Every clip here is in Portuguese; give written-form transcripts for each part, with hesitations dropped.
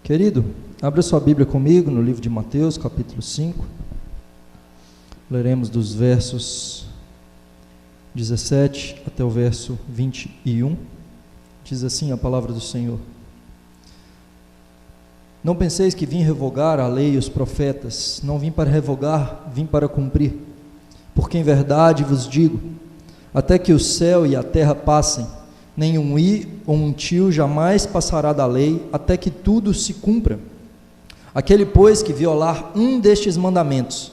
Querido, abra sua Bíblia comigo no livro de Mateus, capítulo 5. Leremos dos versos 17 até o verso 21. Diz assim a palavra do Senhor: Não penseis que vim revogar a lei e os profetas. Não vim para revogar, vim para cumprir. Porque em verdade vos digo, até que o céu e a terra passem, nem um i ou um tio jamais passará da lei, até que tudo se cumpra. Aquele, pois, que violar um destes mandamentos,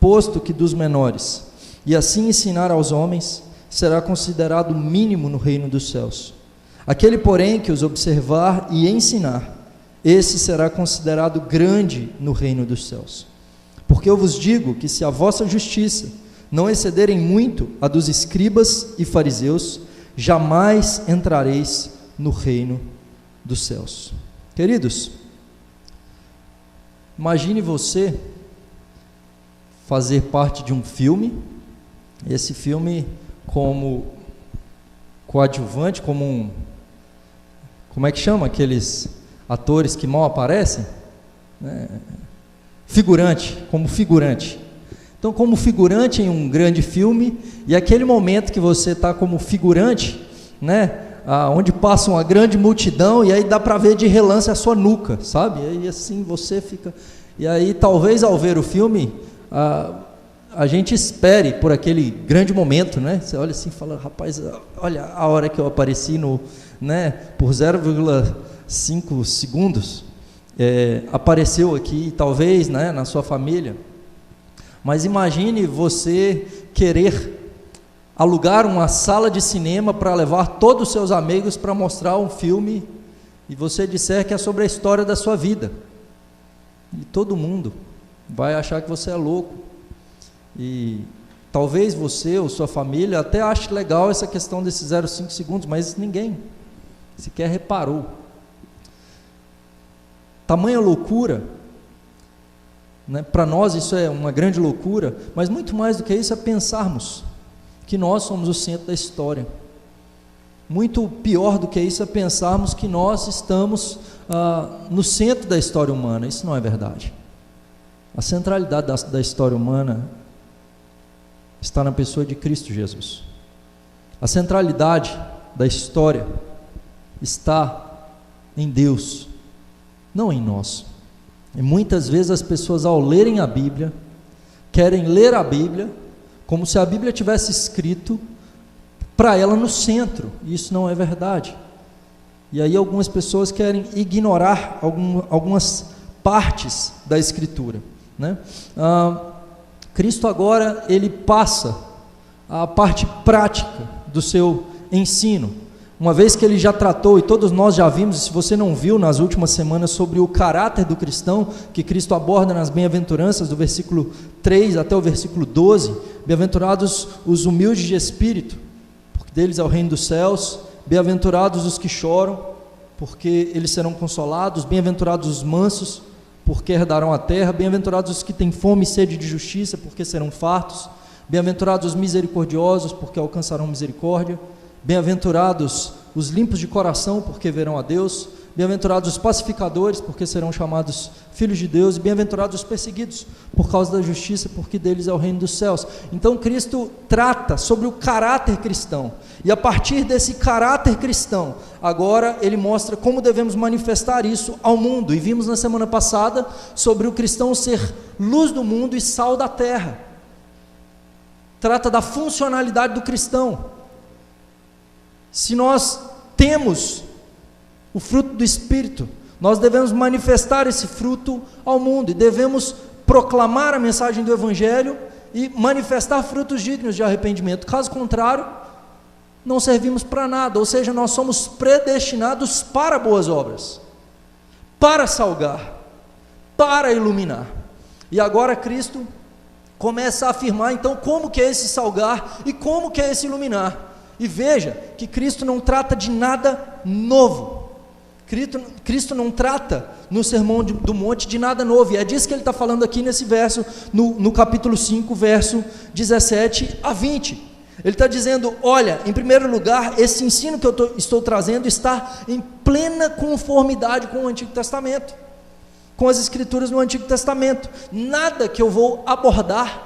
posto que dos menores, e assim ensinar aos homens, será considerado mínimo no reino dos céus. Aquele, porém, que os observar e ensinar, esse será considerado grande no reino dos céus. Porque eu vos digo que se a vossa justiça não excederem muito a dos escribas e fariseus, jamais entrareis no reino dos céus. Queridos, imagine você fazer parte de um filme, esse filme como coadjuvante, como é que chama aqueles atores que mal aparecem? Figurante, como figurante. Então, como figurante em um grande filme, e aquele momento que você está como figurante, onde passa uma grande multidão, e aí dá para ver de relance a sua nuca, sabe? E aí assim você fica... E aí talvez ao ver o filme, a gente espere por aquele grande momento, Você olha assim e fala, rapaz, olha a hora que eu apareci por 0,5 segundos, apareceu aqui, talvez, na sua família. Mas imagine você querer alugar uma sala de cinema para levar todos os seus amigos para mostrar um filme, e você disser que é sobre a história da sua vida, e todo mundo vai achar que você é louco, e talvez você ou sua família até ache legal essa questão desses 0,5 segundos, mas ninguém sequer reparou. Tamanha loucura, para nós isso é uma grande loucura, mas muito mais do que isso é pensarmos que nós somos o centro da história. Muito pior do que isso é pensarmos que nós estamos no centro da história humana. Isso não é verdade. A centralidade da história humana está na pessoa de Cristo Jesus. A centralidade da história está em Deus, não em nós. E muitas vezes as pessoas, ao lerem a Bíblia, querem ler a Bíblia como se a Bíblia tivesse escrito para ela no centro, e isso não é verdade. E aí algumas pessoas querem ignorar algumas partes da Escritura, Cristo agora, ele passa a parte prática do seu ensino, uma vez que ele já tratou, e todos nós já vimos, se você não viu nas últimas semanas, sobre o caráter do cristão, que Cristo aborda nas bem-aventuranças, do versículo 3 até o versículo 12, bem-aventurados os humildes de espírito, porque deles é o reino dos céus, bem-aventurados os que choram, porque eles serão consolados, bem-aventurados os mansos, porque herdarão a terra, bem-aventurados os que têm fome e sede de justiça, porque serão fartos, bem-aventurados os misericordiosos, porque alcançarão misericórdia, bem-aventurados os limpos de coração, porque verão a Deus, bem-aventurados os pacificadores, porque serão chamados filhos de Deus, e bem-aventurados os perseguidos por causa da justiça, porque deles é o reino dos céus. Então Cristo trata sobre o caráter cristão, e a partir desse caráter cristão, agora ele mostra como devemos manifestar isso ao mundo, e vimos na semana passada sobre o cristão ser luz do mundo e sal da terra. Trata da funcionalidade do cristão. Se nós temos o fruto do Espírito, nós devemos manifestar esse fruto ao mundo, e devemos proclamar a mensagem do Evangelho e manifestar frutos dignos de arrependimento. Caso contrário, não servimos para nada, ou seja, nós somos predestinados para boas obras, para salgar, para iluminar. E agora Cristo começa a afirmar então como que é esse salgar e como que é esse iluminar. E veja que Cristo não trata de nada novo. Cristo não trata no Sermão do Monte de nada novo, e é disso que ele está falando aqui nesse verso, no capítulo 5, verso 17 a 20. Ele está dizendo, olha, em primeiro lugar, esse ensino que eu estou trazendo está em plena conformidade com o Antigo Testamento. com as Escrituras no Antigo Testamento. Nada que eu vou abordar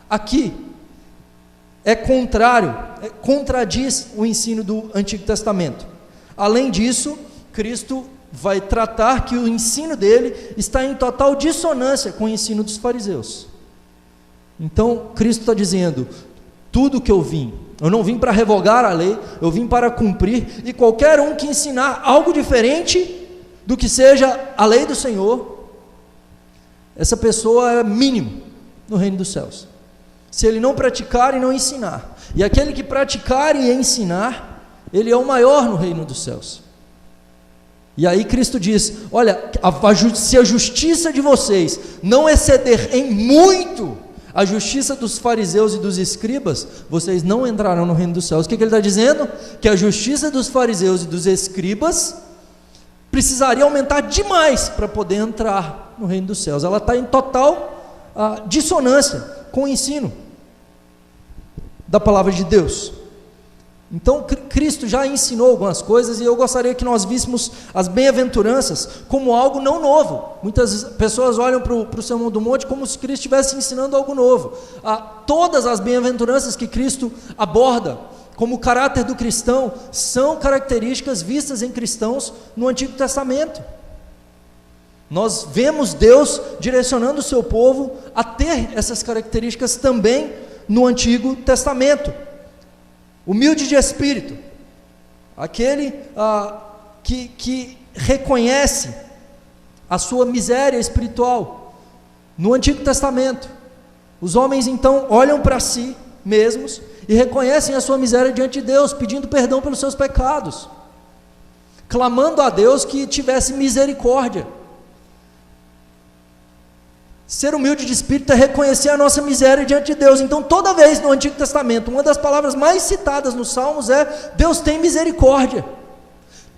aqui contradiz o ensino do Antigo Testamento. Além disso, Cristo vai tratar que o ensino dele está em total dissonância com o ensino dos fariseus. Então, Cristo está dizendo, tudo que eu não vim para revogar a lei, eu vim para cumprir, e qualquer um que ensinar algo diferente do que seja a lei do Senhor, essa pessoa é mínimo no reino dos céus, se ele não praticar e não ensinar, e aquele que praticar e ensinar, ele é o maior no reino dos céus. E aí Cristo diz, olha, se a justiça de vocês não exceder em muito a justiça dos fariseus e dos escribas, vocês não entrarão no reino dos céus. O que ele está dizendo? Que a justiça dos fariseus e dos escribas precisaria aumentar demais para poder entrar no reino dos céus. Ela está em total dissonância com o ensino da palavra de Deus. Então Cristo já ensinou algumas coisas, e eu gostaria que nós víssemos as bem-aventuranças como algo não novo. Muitas pessoas olham para o Sermão do Monte como se Cristo estivesse ensinando algo novo. Todas as bem-aventuranças que Cristo aborda como caráter do cristão são características vistas em cristãos no Antigo Testamento. Nós vemos Deus direcionando o seu povo a ter essas características também no Antigo Testamento. Humilde de espírito, aquele que reconhece a sua miséria espiritual. No Antigo Testamento, os homens então olham para si mesmos e reconhecem a sua miséria diante de Deus, pedindo perdão pelos seus pecados, clamando a Deus que tivesse misericórdia. Ser humilde de espírito é reconhecer a nossa miséria diante de Deus. Então toda vez no Antigo Testamento, uma das palavras mais citadas nos Salmos é: Deus tem misericórdia,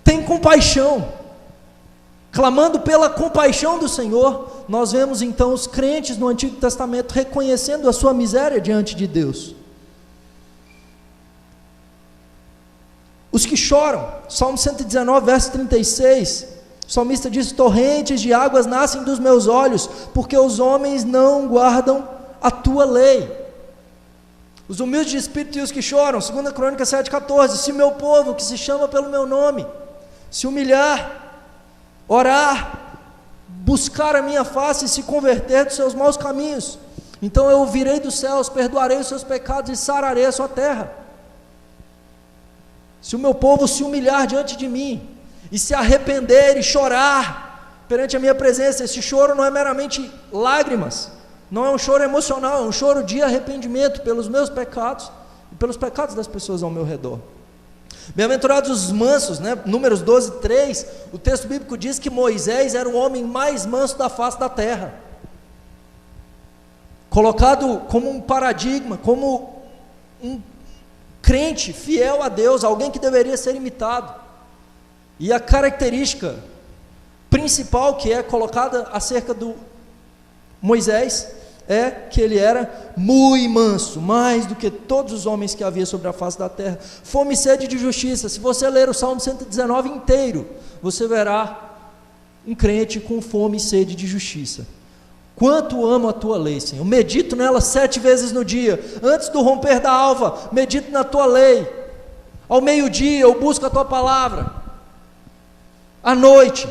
tem compaixão. Clamando pela compaixão do Senhor, nós vemos então os crentes no Antigo Testamento reconhecendo a sua miséria diante de Deus. Os que choram, Salmo 119, verso 36, o salmista diz: torrentes de águas nascem dos meus olhos, porque os homens não guardam a tua lei. Os humildes de espírito e os que choram, 2 Crônicas 7,14, se meu povo, que se chama pelo meu nome, se humilhar, orar, buscar a minha face e se converter dos seus maus caminhos, então eu ouvirei dos céus, perdoarei os seus pecados e sararei a sua terra. Se o meu povo se humilhar diante de mim, e se arrepender e chorar perante a minha presença, esse choro não é meramente lágrimas, não é um choro emocional, é um choro de arrependimento pelos meus pecados e pelos pecados das pessoas ao meu redor. Bem-aventurados os mansos, né? Números 12, 3, o texto bíblico diz que Moisés era o homem mais manso da face da terra, colocado como um paradigma, como um crente fiel a Deus, alguém que deveria ser imitado. E a característica principal que é colocada acerca do Moisés é que ele era muito manso, mais do que todos os homens que havia sobre a face da terra. Fome e sede de justiça. Se você ler o Salmo 119 inteiro, você verá um crente com fome e sede de justiça. Quanto amo a tua lei, Senhor, medito nela 7 vezes no dia, antes do romper da alva, medito na tua lei, ao meio-dia eu busco a tua palavra, à noite.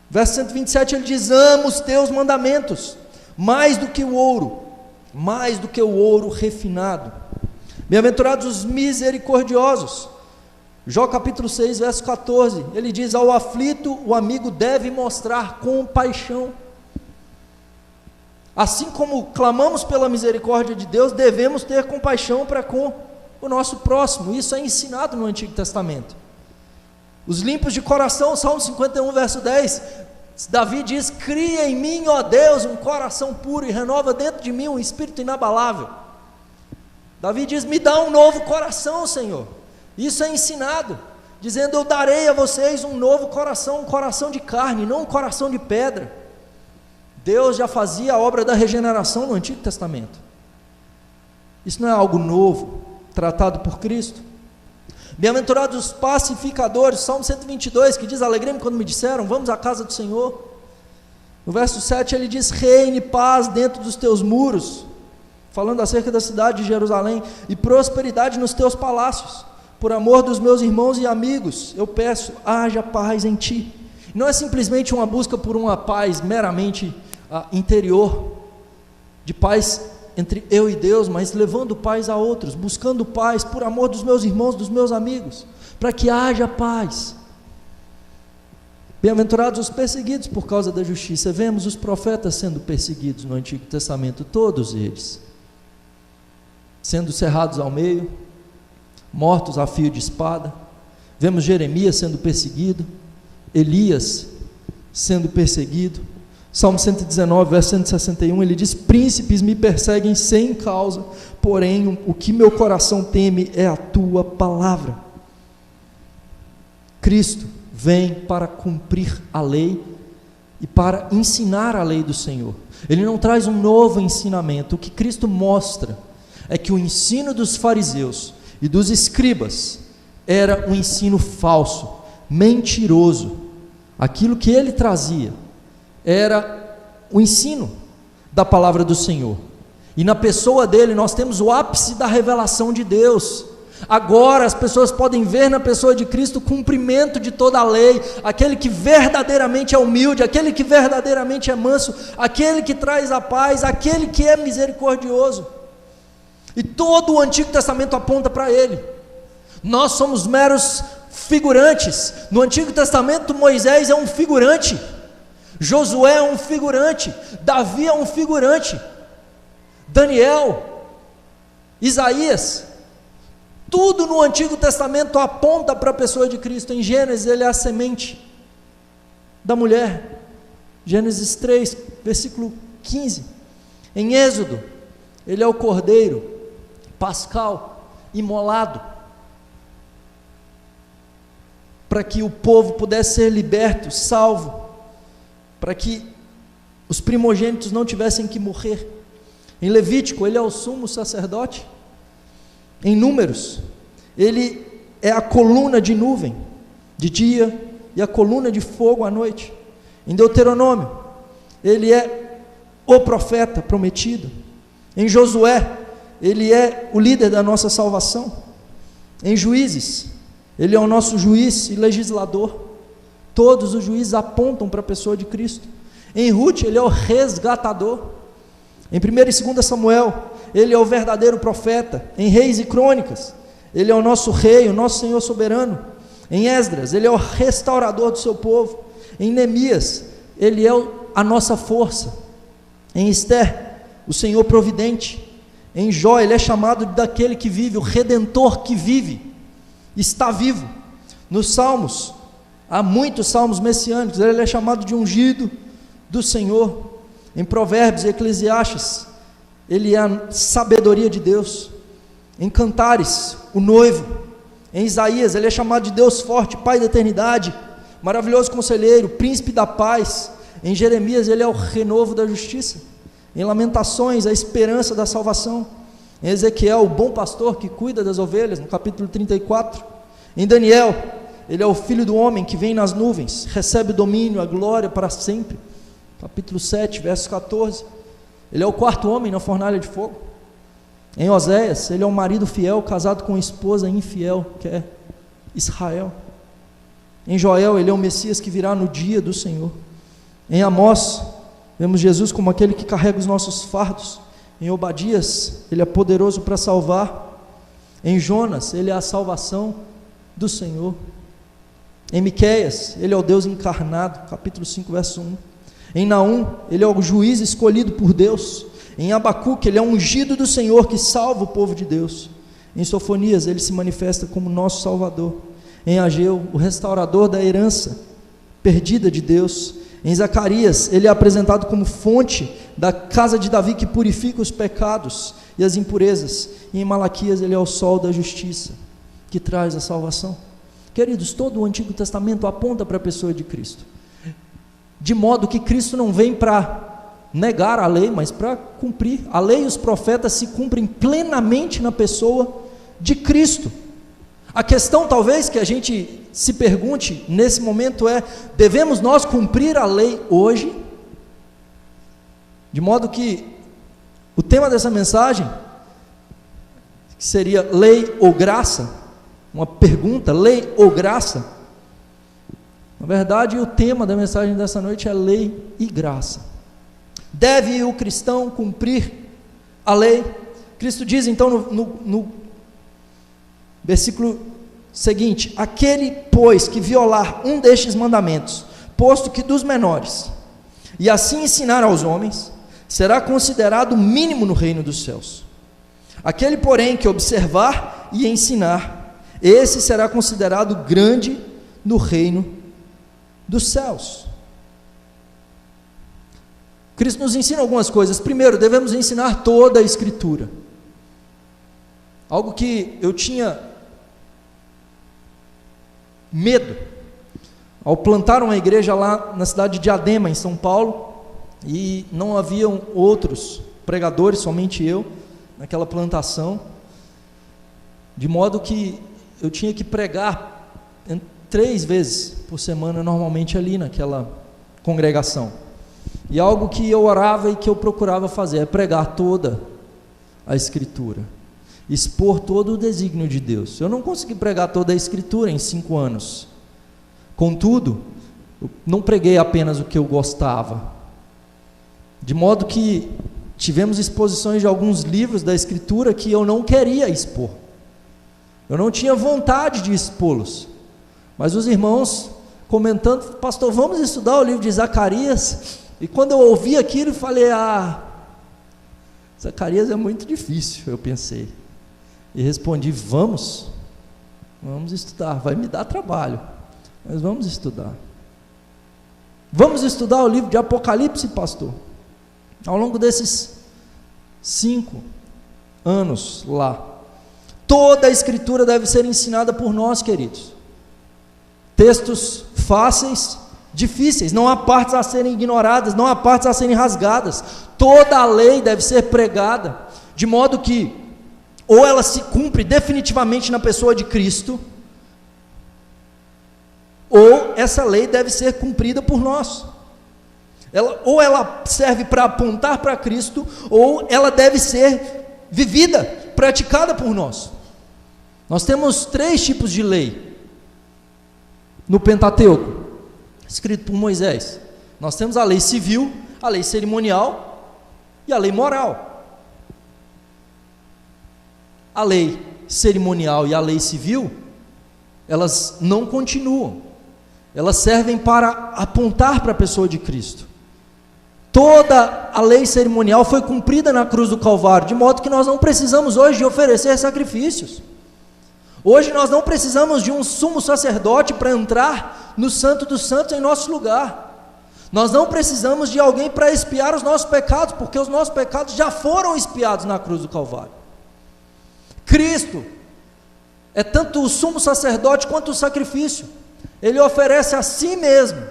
Verso 127 ele diz: amo os teus mandamentos, mais do que o ouro refinado. Bem-aventurados os misericordiosos. Jó capítulo 6, verso 14, ele diz: ao aflito o amigo deve mostrar compaixão. Assim como clamamos pela misericórdia de Deus, devemos ter compaixão para com o nosso próximo. Isso é ensinado no Antigo Testamento. Os limpos de coração, Salmo 51, verso 10, Davi diz: cria em mim, ó Deus, um coração puro e renova dentro de mim um espírito inabalável. Davi diz: me dá um novo coração, Senhor. Isso é ensinado, dizendo: eu darei a vocês um novo coração, um coração de carne, não um coração de pedra. Deus já fazia a obra da regeneração no Antigo Testamento. Isso não é algo novo, tratado por Cristo. Bem-aventurados os pacificadores, Salmo 122, que diz: alegrei-me quando me disseram, vamos à casa do Senhor. No verso 7 ele diz: reine paz dentro dos teus muros, falando acerca da cidade de Jerusalém, e prosperidade nos teus palácios. Por amor dos meus irmãos e amigos, eu peço, haja paz em ti. Não é simplesmente uma busca por uma paz meramente interior, de paz entre eu e Deus, mas levando paz a outros, buscando paz por amor dos meus irmãos, dos meus amigos, para que haja paz. Bem-aventurados os perseguidos por causa da justiça. Vemos os profetas sendo perseguidos no Antigo Testamento, todos eles, sendo cerrados ao meio, mortos a fio de espada. Vemos Jeremias sendo perseguido, Elias sendo perseguido. Salmo 119, verso 161, ele diz: príncipes me perseguem sem causa, porém o que meu coração teme é a tua palavra. Cristo vem para cumprir a lei e para ensinar a lei do Senhor. Ele não traz um novo ensinamento. O que Cristo mostra é que o ensino dos fariseus e dos escribas era um ensino falso, mentiroso. Aquilo que ele trazia era o ensino da palavra do Senhor, e na pessoa dele nós temos o ápice da revelação de Deus. Agora as pessoas podem ver na pessoa de Cristo o cumprimento de toda a lei, aquele que verdadeiramente é humilde, aquele que verdadeiramente é manso, aquele que traz a paz, aquele que é misericordioso, e todo o Antigo Testamento aponta para ele. Nós somos meros figurantes. No Antigo Testamento Moisés é um figurante, Josué é um figurante, Davi é um figurante, Daniel, Isaías, tudo no Antigo Testamento aponta para a pessoa de Cristo. Em Gênesis ele é a semente da mulher, Gênesis 3, versículo 15. Em Êxodo, ele é o cordeiro pascal, imolado, para que o povo pudesse ser liberto, salvo, para que os primogênitos não tivessem que morrer. Em Levítico, ele é o sumo sacerdote. Em Números, ele é a coluna de nuvem de dia e a coluna de fogo à noite. Em Deuteronômio, ele é o profeta prometido. Em Josué, ele é o líder da nossa salvação. Em Juízes, ele é o nosso juiz e legislador. Todos os juízes apontam para a pessoa de Cristo. Em Ruth, ele é o resgatador. Em 1 e 2 Samuel, ele é o verdadeiro profeta. Em Reis e Crônicas, ele é o nosso rei, o nosso Senhor soberano. Em Esdras, ele é o restaurador do seu povo. Em Neemias, ele é a nossa força. Em Esther, o Senhor providente. Em Jó, ele é chamado daquele que vive, o Redentor que vive, está vivo. Nos Salmos, há muitos salmos messiânicos, ele é chamado de ungido do Senhor. Em Provérbios e Eclesiastes, ele é a sabedoria de Deus. Em Cantares, o noivo. Em Isaías, ele é chamado de Deus forte, Pai da eternidade, maravilhoso conselheiro, príncipe da paz. Em Jeremias, ele é o renovo da justiça. Em Lamentações, a esperança da salvação. Em Ezequiel, o bom pastor que cuida das ovelhas, no capítulo 34. Em Daniel, ele é o filho do homem que vem nas nuvens, recebe o domínio, a glória para sempre, capítulo 7, verso 14. Ele é o quarto homem na fornalha de fogo. Em Oséias, ele é um marido fiel, casado com uma esposa infiel, que é Israel. Em Joel, ele é o Messias que virá no dia do Senhor. Em Amós, vemos Jesus como aquele que carrega os nossos fardos. Em Obadias, ele é poderoso para salvar. Em Jonas, ele é a salvação do Senhor. Em Miqueias, ele é o Deus encarnado, capítulo 5, verso 1. Em Naum, ele é o juiz escolhido por Deus. Em Abacuque, ele é o ungido do Senhor que salva o povo de Deus. Em Sofonias, ele se manifesta como nosso Salvador. Em Ageu, o restaurador da herança perdida de Deus. Em Zacarias, ele é apresentado como fonte da casa de Davi que purifica os pecados e as impurezas. E em Malaquias, ele é o sol da justiça que traz a salvação. Queridos, todo o Antigo Testamento aponta para a pessoa de Cristo, de modo que Cristo não vem para negar a lei, mas para cumprir. A lei e os profetas se cumprem plenamente na pessoa de Cristo. A questão talvez que a gente se pergunte nesse momento é: devemos nós cumprir a lei hoje? De modo que o tema dessa mensagem, que seria lei ou graça, uma pergunta, lei ou graça, na verdade o tema da mensagem dessa noite é lei e graça. Deve o cristão cumprir a lei? Cristo diz então no versículo seguinte: aquele, pois, que violar um destes mandamentos, posto que dos menores, e assim ensinar aos homens, será considerado mínimo no reino dos céus. Aquele, porém, que observar e ensinar, esse será considerado grande no reino dos céus. Cristo nos ensina algumas coisas. Primeiro, devemos ensinar toda a Escritura. Algo que eu tinha medo ao plantar uma igreja lá na cidade de Diadema, em São Paulo, e não haviam outros pregadores, somente eu, naquela plantação, de modo que eu tinha que pregar 3 vezes por semana, normalmente ali naquela congregação, e algo que eu orava e que eu procurava fazer, é pregar toda a Escritura, expor todo o desígnio de Deus. Eu não consegui pregar toda a Escritura em 5 anos, contudo, eu não preguei apenas o que eu gostava, de modo que tivemos exposições de alguns livros da Escritura que eu não queria expor, eu não tinha vontade de expô-los, mas os irmãos comentando: pastor, vamos estudar o livro de Zacarias. E quando eu ouvi aquilo, eu falei: Zacarias é muito difícil, eu pensei, e respondi: vamos estudar, vai me dar trabalho, mas vamos estudar. Vamos estudar o livro de Apocalipse, pastor. Ao longo desses 5 anos lá, toda a Escritura deve ser ensinada por nós, queridos. Textos fáceis, difíceis, não há partes a serem ignoradas, não há partes a serem rasgadas. Toda a lei deve ser pregada, de modo que ou ela se cumpre definitivamente na pessoa de Cristo, ou essa lei deve ser cumprida por nós. Ou ela serve para apontar para Cristo, ou ela deve ser vivida, praticada por nós. Nós temos 3 tipos de lei no Pentateuco, escrito por Moisés. Nós temos a lei civil, a lei cerimonial e a lei moral. A lei cerimonial e a lei civil, elas não continuam, elas servem para apontar para a pessoa de Cristo. Toda a lei cerimonial foi cumprida na cruz do Calvário, de modo que nós não precisamos hoje de oferecer sacrifícios. Hoje nós não precisamos de um sumo sacerdote para entrar no Santo dos Santos em nosso lugar. Nós não precisamos de alguém para expiar os nossos pecados, porque os nossos pecados já foram expiados na cruz do Calvário. Cristo é tanto o sumo sacerdote quanto o sacrifício. Ele oferece a si mesmo,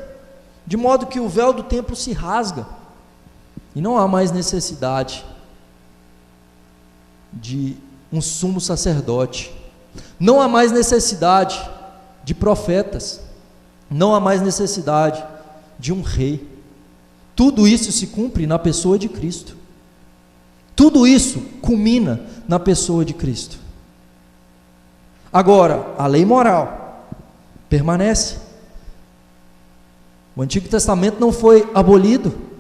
de modo que o véu do templo se rasga, e não há mais necessidade de um sumo sacerdote, não há mais necessidade de profetas, não há mais necessidade de um rei. Tudo isso se cumpre na pessoa de Cristo, tudo isso culmina na pessoa de Cristo. Agora, a lei moral permanece. O Antigo Testamento não foi abolido,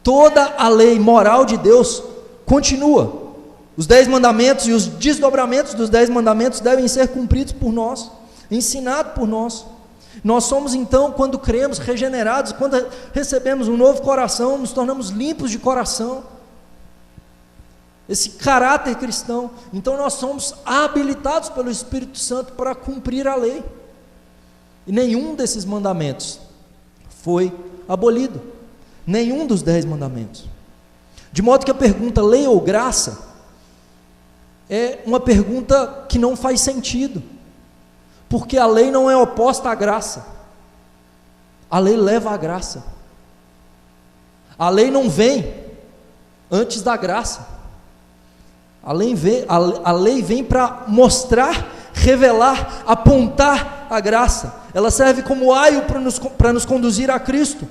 toda a lei moral de Deus continua. Os 10 mandamentos e os desdobramentos dos 10 mandamentos devem ser cumpridos por nós, ensinados por nós. Nós somos então, quando cremos, regenerados, quando recebemos um novo coração, nos tornamos limpos de coração, esse caráter cristão. Então nós somos habilitados pelo Espírito Santo para cumprir a lei, e nenhum desses mandamentos foi abolido, nenhum dos 10 mandamentos, de modo que a pergunta lei ou graça é uma pergunta que não faz sentido, porque a lei não é oposta à graça, a lei leva à graça, a lei não vem antes da graça, a lei vem para mostrar, revelar, apontar a graça. Ela serve como aio para nos conduzir a Cristo,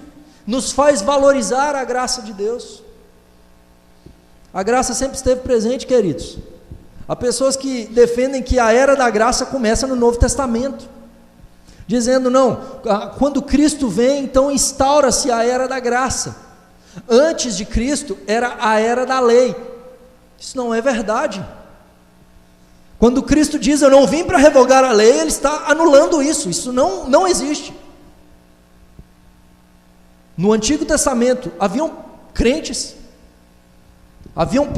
nos faz valorizar a graça de Deus. A graça sempre esteve presente, queridos. Há pessoas que defendem que a era da graça começa no Novo Testamento, dizendo, não, quando Cristo vem, então instaura-se a era da graça. Antes de Cristo, era a era da lei. Isso não é verdade. Quando Cristo diz, eu não vim para revogar a lei, Ele está anulando isso. Isso não existe. No Antigo Testamento, haviam crentes, haviam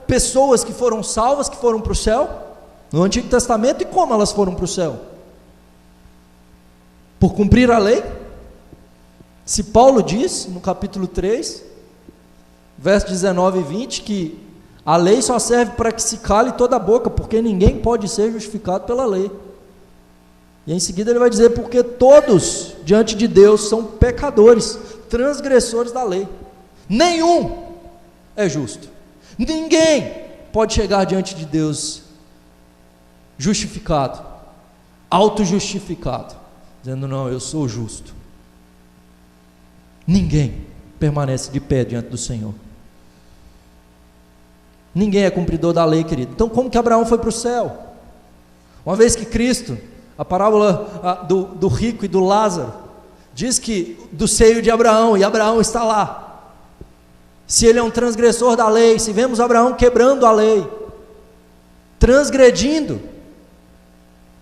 pessoas que foram salvas, que foram para o céu, no Antigo Testamento, e como elas foram para o céu? Por cumprir a lei? Se Paulo diz, no capítulo 3, versos 19 e 20, que a lei só serve para que se cale toda a boca, porque ninguém pode ser justificado pela lei. E em seguida ele vai dizer, porque todos diante de Deus são pecadores, transgressores da lei. Nenhum é justo. Ninguém pode chegar diante de Deus justificado, auto-justificado, dizendo, não, eu sou justo. Ninguém permanece de pé diante do Senhor. Ninguém é cumpridor da lei, querido. Então como que Abraão foi para o céu? Uma vez que Cristo, a parábola do rico e do Lázaro, diz que do seio de Abraão, e Abraão está lá. Se ele é um transgressor da lei, se vemos Abraão quebrando a lei, transgredindo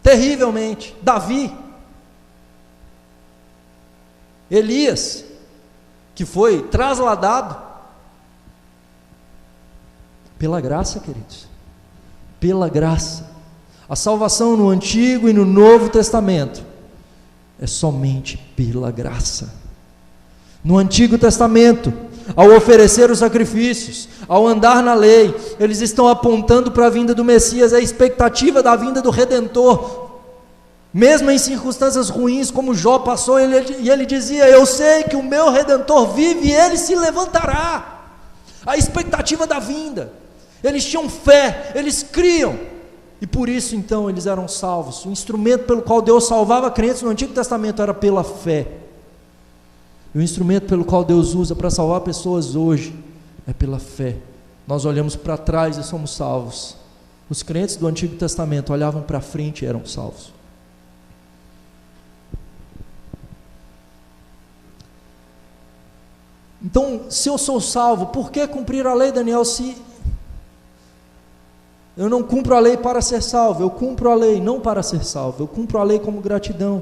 terrivelmente, Davi, Elias, que foi trasladado, pela graça, queridos, pela graça. A salvação no Antigo e no Novo Testamento é somente pela graça. No Antigo Testamento, ao oferecer os sacrifícios, ao andar na lei, eles estão apontando para a vinda do Messias, a expectativa da vinda do Redentor. Mesmo em circunstâncias ruins, como Jó passou, ele dizia, eu sei que o meu Redentor vive e ele se levantará. A expectativa da vinda. Eles tinham fé, eles criam, e por isso então eles eram salvos. O instrumento pelo qual Deus salvava crentes no Antigo Testamento era pela fé, e o instrumento pelo qual Deus usa para salvar pessoas hoje é pela fé. Nós olhamos para trás e somos salvos. Os crentes do Antigo Testamento olhavam para frente e eram salvos. Então, se eu sou salvo, por que cumprir a lei, Daniel, se eu não cumpro a lei para ser salvo? Eu cumpro a lei não para ser salvo, eu cumpro a lei como gratidão.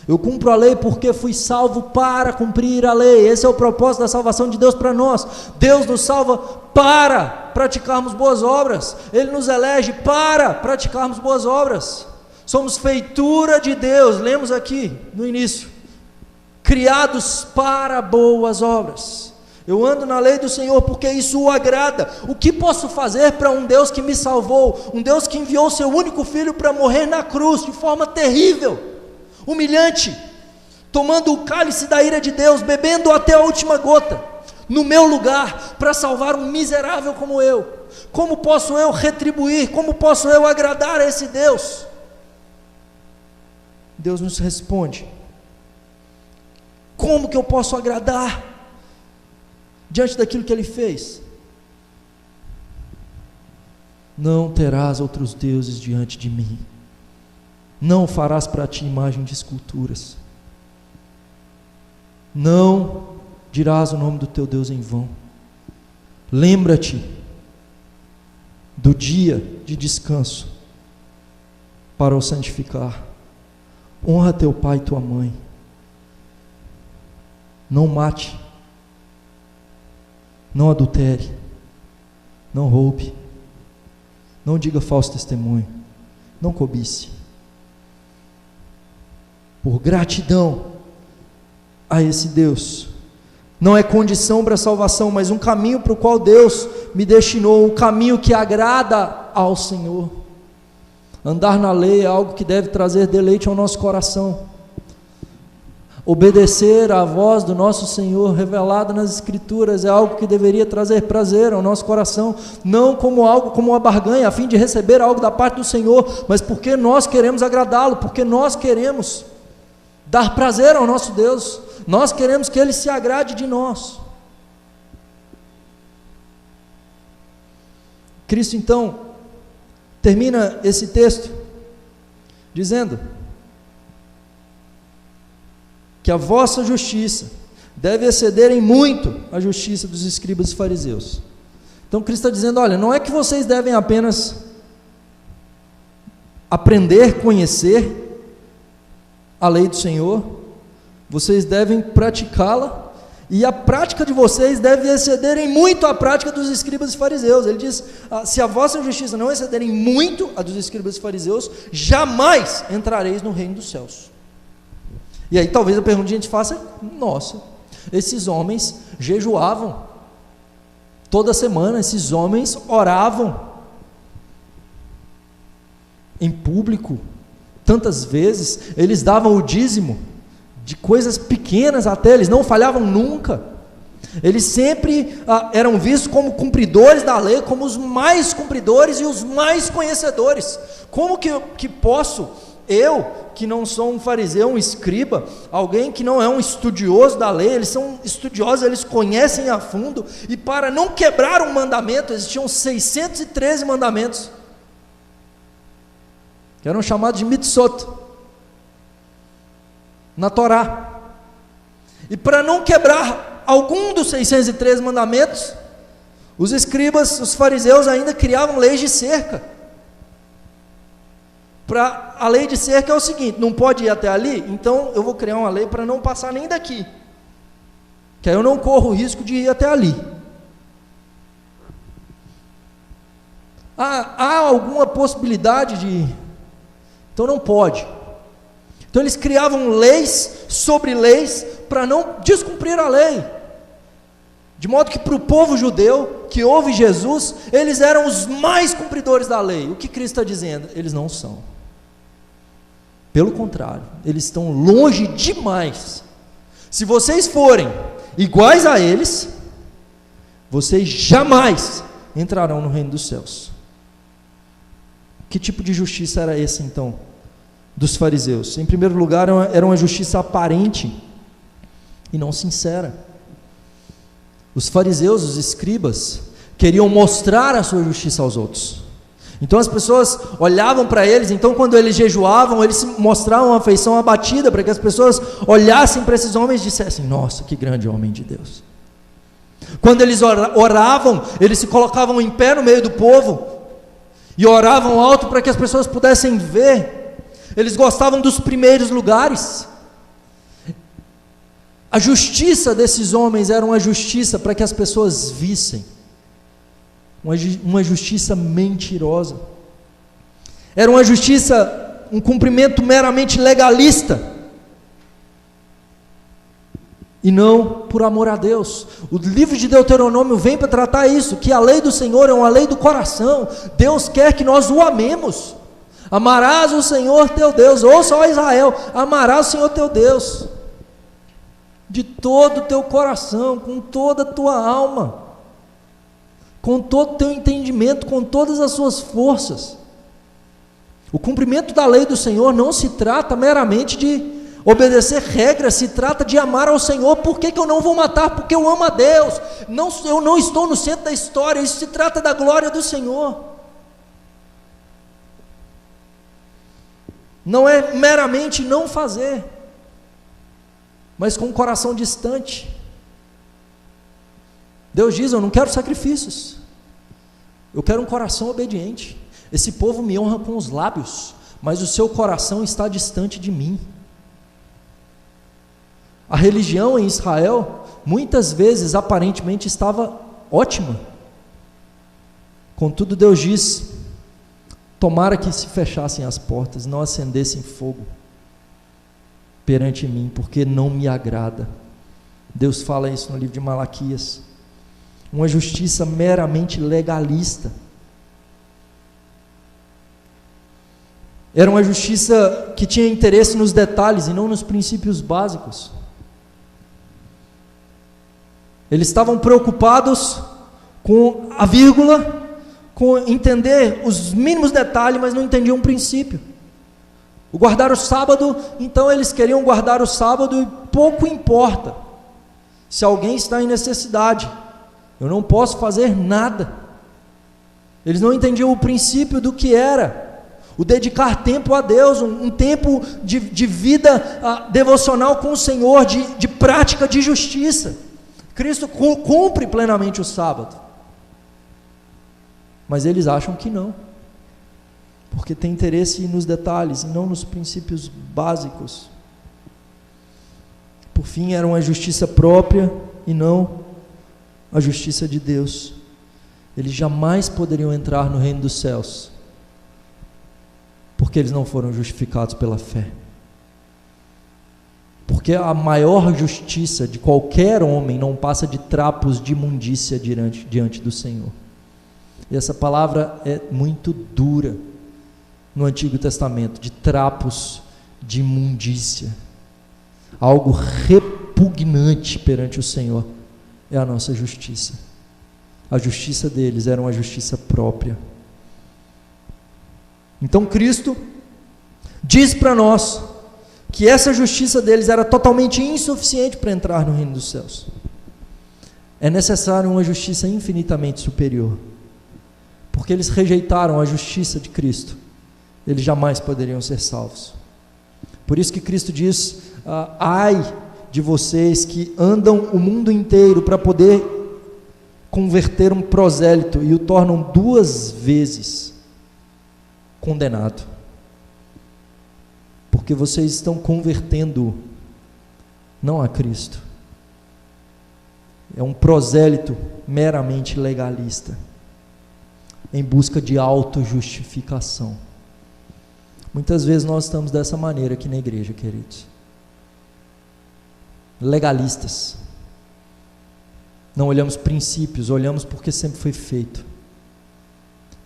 Eu cumpro a lei porque fui salvo para cumprir a lei. Esse é o propósito da salvação de Deus para nós. Deus nos salva para praticarmos boas obras. Ele nos elege para praticarmos boas obras. Somos feitura de Deus, lemos aqui no início, criados para boas obras. Eu ando na lei do Senhor porque isso o agrada. O que posso fazer para um Deus que me salvou, um Deus que enviou seu único filho para morrer na cruz de forma terrível, humilhante, tomando o cálice da ira de Deus, bebendo até a última gota, no meu lugar, para salvar um miserável como eu? Como posso eu retribuir? Como posso eu agradar a esse Deus? Deus nos responde: como que eu posso agradar diante daquilo que Ele fez? Não terás outros deuses diante de mim, não farás para ti imagem de esculturas, não dirás o nome do teu Deus em vão. Lembra-te do dia de descanso para o santificar. Honra teu pai e tua mãe. Não mate, não adultere, não roube, não diga falso testemunho, não cobice. Por gratidão a esse Deus, não é condição para a salvação, mas um caminho para o qual Deus me destinou, um caminho que agrada ao Senhor. Andar na lei é algo que deve trazer deleite ao nosso coração. Obedecer à voz do nosso Senhor revelada nas Escrituras é algo que deveria trazer prazer ao nosso coração, não como algo, como uma barganha, a fim de receber algo da parte do Senhor, mas porque nós queremos agradá-lo, porque nós queremos dar prazer ao nosso Deus, nós queremos que Ele se agrade de nós. Cristo então termina esse texto dizendo que a vossa justiça deve exceder em muito a justiça dos escribas e fariseus. Então Cristo está dizendo, olha, não é que vocês devem apenas aprender, conhecer a lei do Senhor, vocês devem praticá-la, e a prática de vocês deve exceder em muito a prática dos escribas e fariseus. Ele diz, se a vossa justiça não exceder em muito a dos escribas e fariseus, jamais entrareis no reino dos céus. E aí talvez a pergunta que a gente faça, nossa, esses homens jejuavam toda semana, esses homens oravam em público tantas vezes, eles davam o dízimo de coisas pequenas até, eles não falhavam nunca, eles sempre eram vistos como cumpridores da lei, como os mais cumpridores e os mais conhecedores. Como que posso, eu que não sou um fariseu, um escriba, alguém que não é um estudioso da lei, eles são estudiosos, eles conhecem a fundo, e para não quebrar um mandamento, existiam 613 mandamentos, que eram chamados de mitzvot, na Torá, e para não quebrar algum dos 613 mandamentos, os escribas, os fariseus ainda criavam leis de cerca. A lei de cerca é o seguinte, não pode ir até ali, então eu vou criar uma lei para não passar nem daqui, que aí eu não corro o risco de ir até ali. Há alguma possibilidade de... então não pode. Então eles criavam leis sobre leis para não descumprir a lei, de modo que para o povo judeu que ouve Jesus, eles eram os mais cumpridores da lei. O que Cristo está dizendo? Eles não são, pelo contrário, eles estão longe demais. Se vocês forem iguais a eles, vocês jamais entrarão no reino dos céus. Que tipo de justiça era essa então dos fariseus? Em primeiro lugar, era uma justiça aparente e não sincera. Os fariseus, os escribas, queriam mostrar a sua justiça aos outros. Então as pessoas olhavam para eles, então quando eles jejuavam, eles mostravam uma afeição abatida, para que as pessoas olhassem para esses homens e dissessem, nossa, que grande homem de Deus. Quando eles oravam, eles se colocavam em pé no meio do povo, e oravam alto para que as pessoas pudessem ver. Eles gostavam dos primeiros lugares. A justiça desses homens era uma justiça para que as pessoas vissem, uma justiça mentirosa, era uma justiça, um cumprimento meramente legalista, e não por amor a Deus. O livro de Deuteronômio vem para tratar isso, que a lei do Senhor é uma lei do coração. Deus quer que nós o amemos. Amarás o Senhor teu Deus, ouça, ó Israel, amarás o Senhor teu Deus de todo o teu coração, com toda a tua alma, com todo o teu entendimento, com todas as suas forças. O cumprimento da lei do Senhor não se trata meramente de obedecer regras, se trata de amar ao Senhor. Por que eu não vou matar? Porque eu amo a Deus. Eu não estou no centro da história, isso se trata da glória do Senhor. Não é meramente não fazer, mas com o coração distante. Deus diz, eu não quero sacrifícios, eu quero um coração obediente. Esse povo me honra com os lábios, mas o seu coração está distante de mim. A religião em Israel, muitas vezes, aparentemente estava ótima, contudo Deus diz, tomara que se fechassem as portas, não acendessem fogo perante mim, porque não me agrada. Deus fala isso no livro de Malaquias. Uma justiça meramente legalista. Era uma justiça que tinha interesse nos detalhes e não nos princípios básicos. Eles estavam preocupados com a vírgula, com entender os mínimos detalhes, mas não entendiam o princípio. O guardar o sábado, então eles queriam guardar o sábado e pouco importa se alguém está em necessidade, eu não posso fazer nada. Eles não entendiam o princípio do que era o dedicar tempo a Deus, um tempo de vida devocional com o Senhor, de prática de justiça. Cristo cumpre plenamente o sábado, mas eles acham que não, porque tem interesse nos detalhes e não nos princípios básicos. Por fim, era uma justiça própria e não a justiça de Deus. Eles jamais poderiam entrar no reino dos céus, porque eles não foram justificados pela fé. Porque a maior justiça de qualquer homem não passa de trapos de imundícia diante do Senhor. E essa palavra é muito dura no Antigo Testamento, de trapos de imundícia. Algo repugnante perante o Senhor é a nossa justiça. A justiça deles era uma justiça própria. Então Cristo diz para nós que essa justiça deles era totalmente insuficiente para entrar no reino dos céus. É necessário uma justiça infinitamente superior, porque eles rejeitaram a justiça de Cristo. Eles jamais poderiam ser salvos. Por isso que Cristo diz: ai de vocês que andam o mundo inteiro para poder converter um prosélito e o tornam 2 vezes condenado, porque vocês estão convertendo não a Cristo. É um prosélito meramente legalista, em busca de autojustificação. Muitas vezes nós estamos dessa maneira aqui na igreja, queridos, legalistas. Não olhamos princípios, olhamos porque sempre foi feito.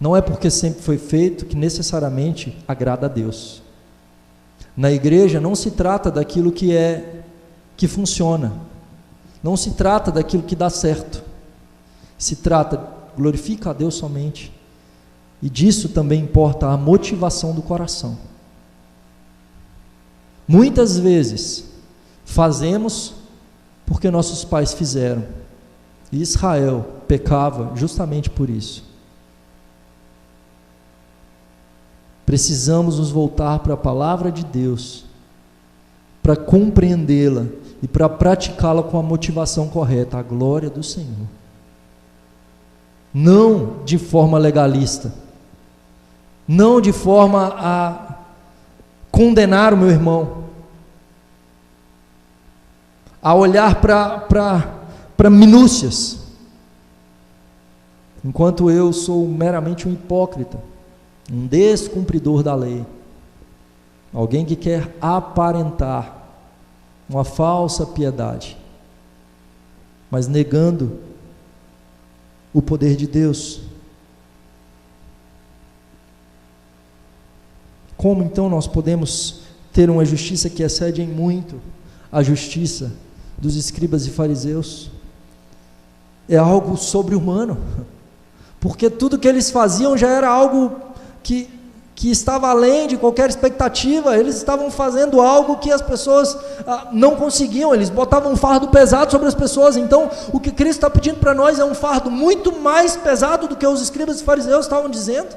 Não é porque sempre foi feito que necessariamente agrada a Deus. Na igreja não se trata daquilo que funciona, não se trata daquilo que dá certo, se trata, glorifica a Deus somente, e disso também importa a motivação do coração. Muitas vezes fazemos porque nossos pais fizeram, e Israel pecava justamente por isso. Precisamos nos voltar para a palavra de Deus, para compreendê-la e para praticá-la com a motivação correta, a glória do Senhor. Não de forma legalista, não de forma a condenar o meu irmão, a olhar para minúcias, enquanto eu sou meramente um hipócrita, um descumpridor da lei, alguém que quer aparentar uma falsa piedade, mas negando o poder de Deus. Como então nós podemos ter uma justiça que excede em muito a justiça dos escribas e fariseus? É algo sobre-humano, porque tudo que eles faziam já era algo que estava além de qualquer expectativa. Eles estavam fazendo algo que as pessoas não conseguiam, eles botavam um fardo pesado sobre as pessoas. Então o que Cristo está pedindo para nós é um fardo muito mais pesado do que os escribas e fariseus estavam dizendo?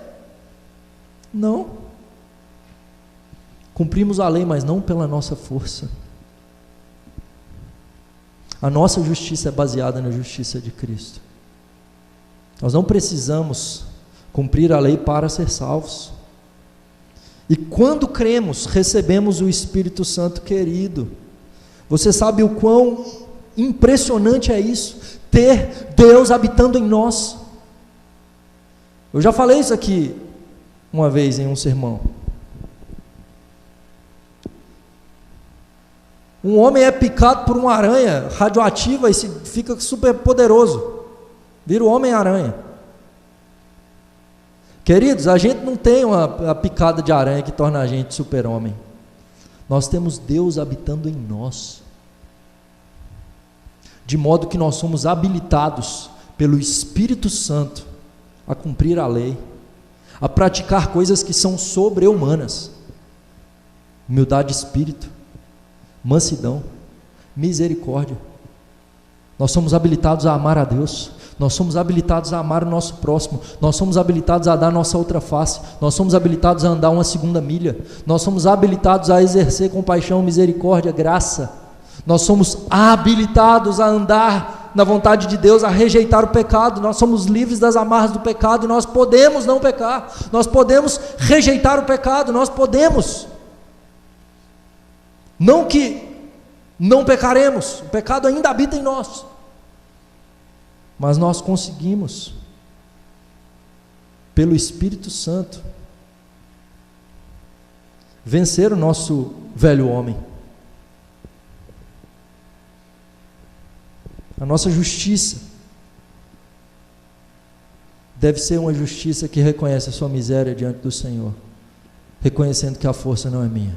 Não. Cumprimos a lei, mas não pela nossa força. A nossa justiça é baseada na justiça de Cristo. Nós não precisamos cumprir a lei para ser salvos. E quando cremos, recebemos o Espírito Santo querido. Você sabe o quão impressionante é isso? Ter Deus habitando em nós. Eu já falei isso aqui uma vez em um sermão. Um homem é picado por uma aranha radioativa e fica super poderoso, vira o Homem-Aranha. Queridos, a gente não tem a picada de aranha que torna a gente super-homem. Nós temos Deus habitando em nós, de modo que nós somos habilitados pelo Espírito Santo a cumprir a lei, a praticar coisas que são sobre-humanas: humildade de espírito, mansidão, misericórdia. Nós somos habilitados a amar a Deus. nós somos habilitados a amar o nosso próximo, nós somos habilitados a dar nossa outra face, nós somos habilitados a andar uma segunda milha, nós somos habilitados a exercer compaixão, misericórdia, graça, nós somos habilitados a andar na vontade de Deus, a rejeitar o pecado, nós somos livres das amarras do pecado, e nós podemos não pecar, nós podemos rejeitar o pecado, nós podemos, não que não pecaremos, o pecado ainda habita em nós, mas nós conseguimos, pelo Espírito Santo, vencer o nosso velho homem. A nossa justiça deve ser uma justiça que reconhece a sua miséria diante do Senhor, reconhecendo que a força não é minha,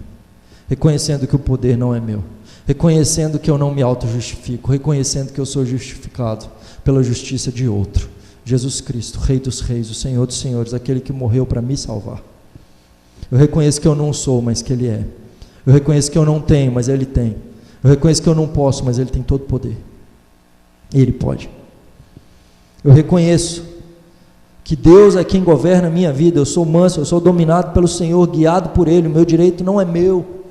reconhecendo que o poder não é meu, reconhecendo que eu não me auto-justifico, reconhecendo que eu sou justificado pela justiça de outro, Jesus Cristo, Rei dos Reis, o Senhor dos Senhores, aquele que morreu para me salvar. Eu reconheço que eu não sou, mas que Ele é. Eu reconheço que eu não tenho, mas Ele tem. Eu reconheço que eu não posso, mas Ele tem todo o poder. Ele pode. Eu reconheço que Deus é quem governa a minha vida. Eu sou manso, eu sou dominado pelo Senhor, guiado por Ele. O meu direito não é meu.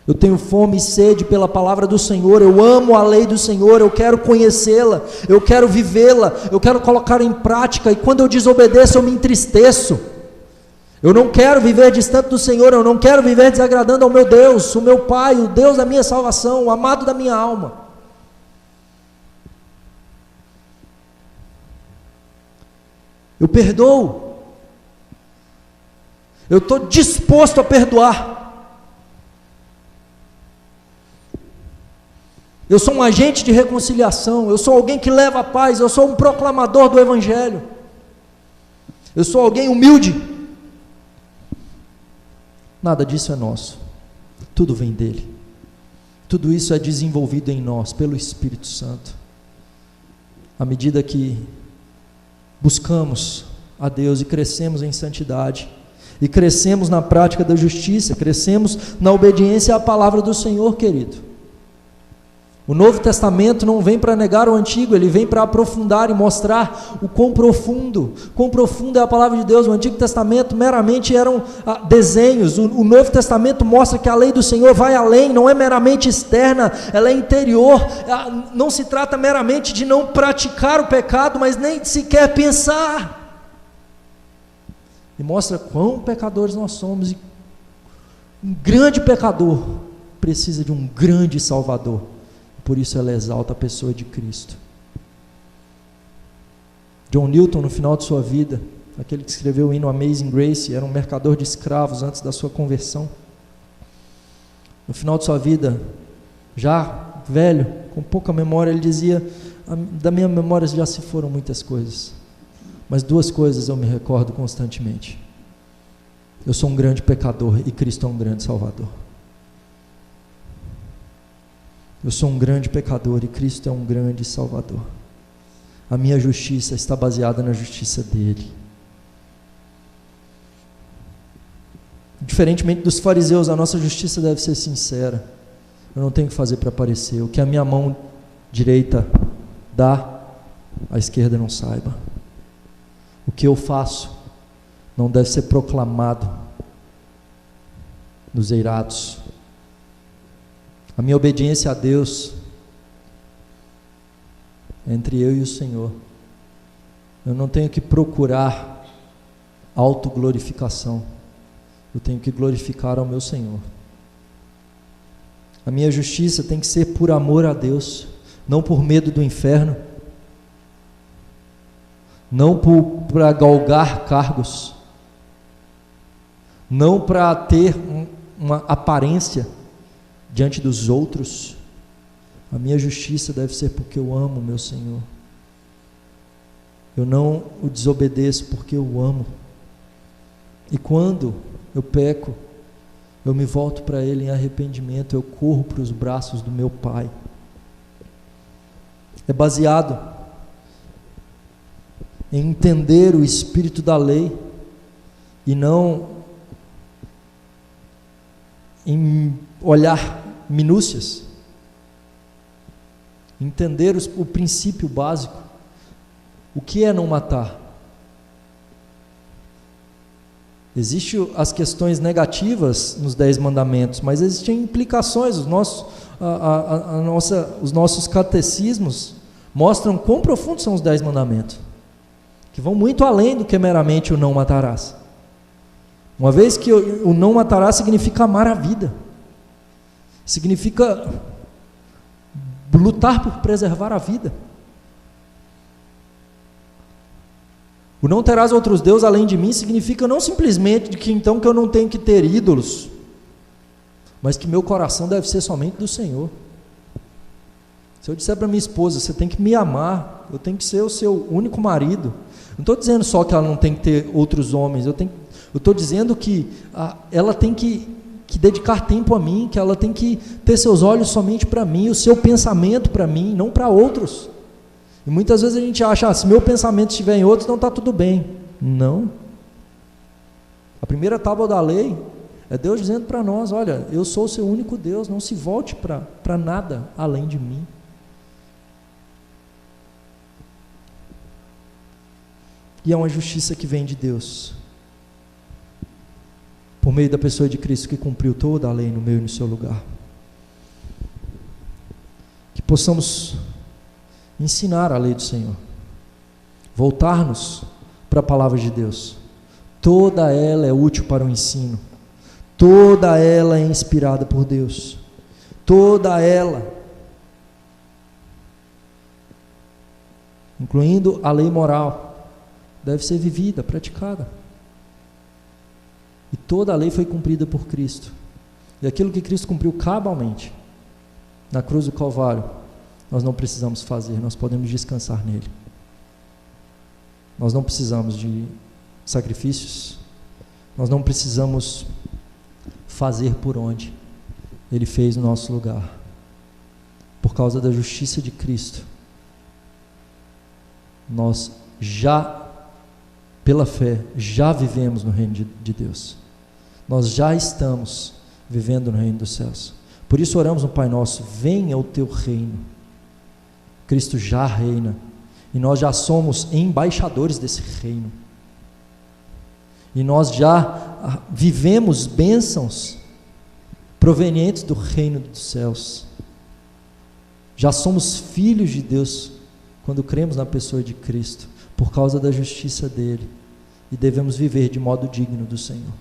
Eu tenho fome e sede pela palavra do Senhor. Eu amo a lei do Senhor. Eu quero conhecê-la. Eu quero vivê-la. Eu quero colocar em prática. E quando eu desobedeço, eu me entristeço. Eu não quero viver distante do Senhor. Eu não quero viver desagradando ao meu Deus, o meu Pai, o Deus da minha salvação, o amado da minha alma. Eu perdoo, eu estou disposto a perdoar, eu sou um agente de reconciliação, eu sou alguém que leva a paz, eu sou um proclamador do Evangelho, eu sou alguém humilde. Nada disso é nosso, tudo vem dele, tudo isso é desenvolvido em nós pelo Espírito Santo, à medida que buscamos a Deus e crescemos em santidade, e crescemos na prática da justiça, crescemos na obediência à palavra do Senhor, querido. O Novo Testamento não vem para negar o Antigo, ele vem para aprofundar e mostrar o quão profundo é a palavra de Deus. O Antigo Testamento meramente eram desenhos, o Novo Testamento mostra que a lei do Senhor vai além, não é meramente externa, ela é interior, não se trata meramente de não praticar o pecado, mas nem sequer pensar, e mostra quão pecadores nós somos, e um grande pecador precisa de um grande Salvador. Por isso ela exalta a pessoa de Cristo. John Newton, no final de sua vida, aquele que escreveu o hino Amazing Grace, era um mercador de escravos antes da sua conversão. No final de sua vida, já velho, com pouca memória, ele dizia: da minha memória já se foram muitas coisas, mas duas coisas eu me recordo constantemente: eu sou um grande pecador e Cristo é um grande Salvador. Eu sou um grande pecador e Cristo é um grande Salvador. A minha justiça está baseada na justiça dele. Diferentemente dos fariseus, a nossa justiça deve ser sincera. Eu não tenho que fazer para parecer. O que a minha mão direita dá, a esquerda não saiba. O que eu faço não deve ser proclamado nos eirados. A minha obediência a Deus é entre eu e o Senhor. Eu não tenho que procurar autoglorificação, eu tenho que glorificar ao meu Senhor. A minha justiça tem que ser por amor a Deus, não por medo do inferno, não para galgar cargos, não para ter uma aparência diante dos outros. A minha justiça deve ser porque eu amo meu Senhor. Eu não o desobedeço porque eu amo. E quando eu peco, eu me volto para Ele em arrependimento, eu corro para os braços do meu Pai. É baseado em entender o espírito da lei e não em olhar minúcias, entender o princípio básico. O que é não matar? Existem as questões negativas nos 10 mandamentos, mas existem implicações. Os nossos catecismos mostram quão profundos são os 10 mandamentos, que vão muito além do que meramente o não matarás. Uma vez que o não matarás significa amar a vida, significa lutar por preservar a vida. O não terás outros deuses além de mim significa não simplesmente de que então que eu não tenho que ter ídolos, mas que meu coração deve ser somente do Senhor. Se eu disser para minha esposa, você tem que me amar, eu tenho que ser o seu único marido, não estou dizendo só que ela não tem que ter outros homens, eu estou dizendo que ela tem que dedicar tempo a mim, que ela tem que ter seus olhos somente para mim, o seu pensamento para mim, não para outros. E muitas vezes a gente acha, se meu pensamento estiver em outros, não está tudo bem. Não. A primeira tábua da lei é Deus dizendo para nós, olha, eu sou o seu único Deus, não se volte para nada além de mim. E é uma justiça que vem de Deus, por meio da pessoa de Cristo que cumpriu toda a lei no meu e no seu lugar. Que possamos ensinar a lei do Senhor, voltar-nos para a palavra de Deus. Toda ela é útil para o ensino, toda ela é inspirada por Deus, toda ela, incluindo a lei moral, deve ser vivida, praticada. E toda a lei foi cumprida por Cristo, e aquilo que Cristo cumpriu cabalmente na cruz do Calvário, nós não precisamos fazer, nós podemos descansar nele. Nós não precisamos de sacrifícios, nós não precisamos fazer por onde ele fez no nosso lugar. Por causa da justiça de Cristo, nós já, pela fé, já vivemos no reino de Deus. Nós já estamos vivendo no reino dos céus. Por isso oramos no Pai Nosso, venha o teu reino. Cristo já reina, e nós já somos embaixadores desse reino, e nós já vivemos bênçãos provenientes do reino dos céus, já somos filhos de Deus, quando cremos na pessoa de Cristo, por causa da justiça dele, e devemos viver de modo digno do Senhor.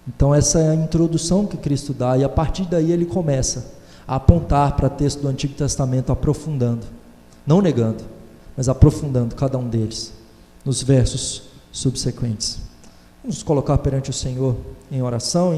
Então essa é a introdução que Cristo dá, e a partir daí ele começa a apontar para texto do Antigo Testamento, aprofundando, não negando, mas aprofundando cada um deles, nos versos subsequentes. Vamos nos colocar perante o Senhor em oração,